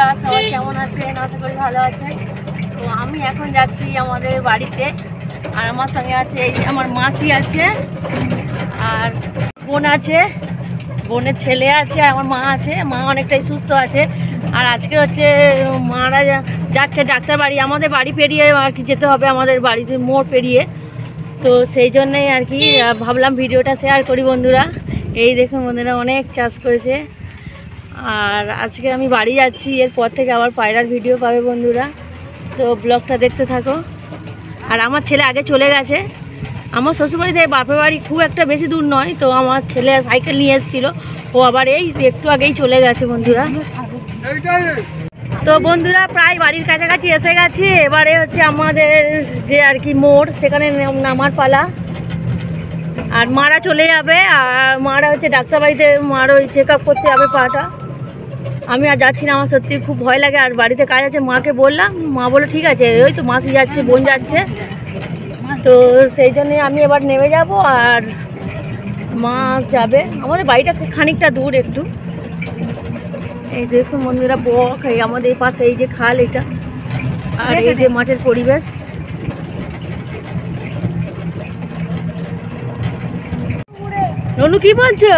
বন্ধুরা সবাই কেমন আছেন? আশা করি ভালো আছেন। তো আমি এখন যাচ্ছি আমাদের বাড়িতে, আর আমার সঙ্গে আছে এই আমার মাসি আছে, আর বোন আছে, বোনের ছেলে আছে, আর আমার মা আছে। মা অনেকটাই সুস্থ আছে। আর আজকে হচ্ছে মারা যাচ্ছে ডাক্তার বাড়ি, আমাদের বাড়ি পেরিয়ে আর কি যেতে হবে, আমাদের বাড়িতে মোড় পেরিয়ে। তো সেই জন্যই আর কি ভাবলাম ভিডিওটা শেয়ার করি বন্ধুরা। এই দেখুন বন্ধুরা, অনেক চাষ করেছে। আর আজকে আমি বাড়ি যাচ্ছি, এরপর থেকে আবার পায়রার ভিডিও পাবে বন্ধুরা। তো ব্লগটা দেখতে থাকো। আর আমার ছেলে আগে চলে গেছে, আমার শ্বশুরবাড়ি থেকে বাপের বাড়ি খুব একটা বেশি দূর নয়। তো আমার ছেলে সাইকেল নিয়ে এসেছিলো, ও আবার এই একটু আগেই চলে গেছে বন্ধুরা। তো বন্ধুরা প্রায় বাড়ির কাছাকাছি এসে গেছি। এবারে হচ্ছে আমাদের যে আর কি মোড়, সেখানে নামার পালা। আর মারা চলে যাবে, আর মারা হচ্ছে ডাক্তার বাড়িতে, মার ওই চেক আপ করতে যাবে পাটা। আমি আর যাচ্ছি না, আমার সত্যি খুব ভয় লাগে। আর বাড়িতে কাজ আছে, মাকে বললাম, মা বললো ঠিক আছে, ওই তো মাসি যাচ্ছে, বোন যাচ্ছে। তো সেই জন্যে আমি এবার নেমে যাব, আর মাস যাবে। আমাদের বাড়িটা খানিকটা দূর একটু। এই দেখুন বন্ধুরা বক, এই আমাদের পাশে এই যে খাল এটা, আর এই যে মাঠের পরিবেশ। ননু কি বলছো?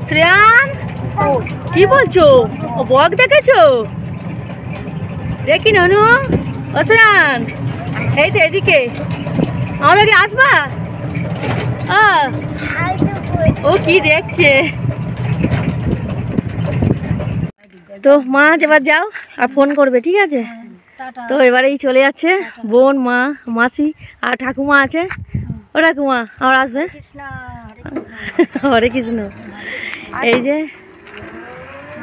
শ্রেয়ান কি বলছো? ও বক দেখেছো? দেখি ননু। ও শ্রেয়ান, এই তো এদিকে আমাদের আসবা। ও কি দেখছে। তো মা এবার যাও, আর ফোন করবে, ঠিক আছে? তো এবারেই চলে যাচ্ছে বোন, মা, মাসি আর ঠাকুমা আছে। ও ঠাকুমা আবার আসবে। হরে কৃষ্ণ। এই যে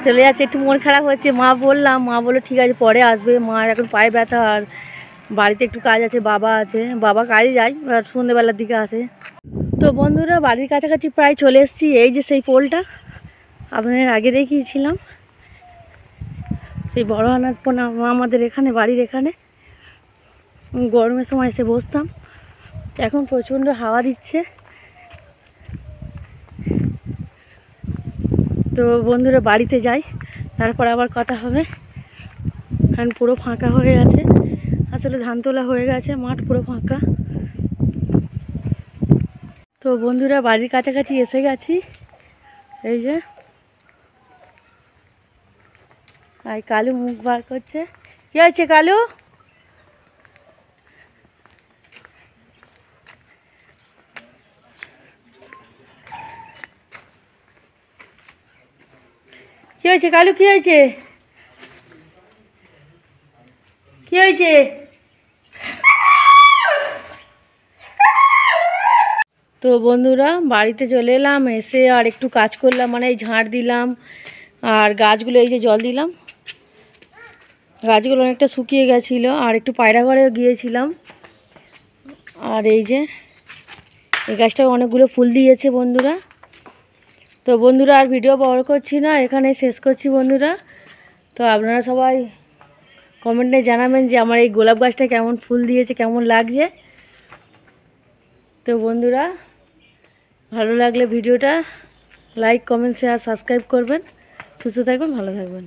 চলে যাচ্ছে, একটু মন খারাপ হচ্ছে। মা বললাম, মা বললো ঠিক আছে পরে আসবে। মার এখন পায়ে ব্যথা, আর বাড়িতে একটু কাজ আছে, বাবা আছে, বাবা কাজে যায়, আর সন্ধ্যেবেলার দিকে আসে। তো বন্ধুরা বাড়ির কাছাকাছি প্রায় চলে এসেছি। এই যে সেই পোলটা আপনাদের আগে দেখিয়েছিলাম, সেই বড় আনার পোনা আমাদের এখানে, বাড়ির এখানে গরমের সময় এসে বসতাম। এখন প্রচণ্ড হাওয়া দিচ্ছে। তো বন্ধুরা বাড়িতে যাই, তারপর আবার কথা হবে। কারণ পুরো ফাঁকা হয়ে আছে, আসলে ধান তোলা হয়ে গেছে, মাঠ পুরো ফাঁকা। তো বন্ধুরা বাড়ির কাছাকাছি এসে গেছি। এই যে আর কালু মুখ বার করছে। কি হয়েছে কালু? কি হয়েছে কালু? কি হয়েছে? কি হয়েছে? তো বন্ধুরা বাড়িতে চলে এলাম, এসে আর একটু কাজ করলাম, মানে এই ঝাড় দিলাম, আর গাছগুলো এই যে জল দিলাম। গাছগুলো অনেকটা শুকিয়ে গেছিলো, আর একটু পায়রা ঘরেও গিয়েছিলাম। আর এই যে এই গাছটাও অনেকগুলো ফুল দিয়েছে বন্ধুরা। তো বন্ধুরা আর ভিডিও বড় করছি না, এখানে শেষ করছি বন্ধুরা। তো আপনারা সবাই কমেন্টে জানাবেন যে আমার এই গোলাপ গাছটা কেমন ফুল দিয়েছে, কেমন লাগছে। তো বন্ধুরা ভালো লাগলে ভিডিওটা লাইক, কমেন্ট, শেয়ার, সাবস্ক্রাইব করবেন। সুস্থ থাকবেন, ভালো থাকবেন।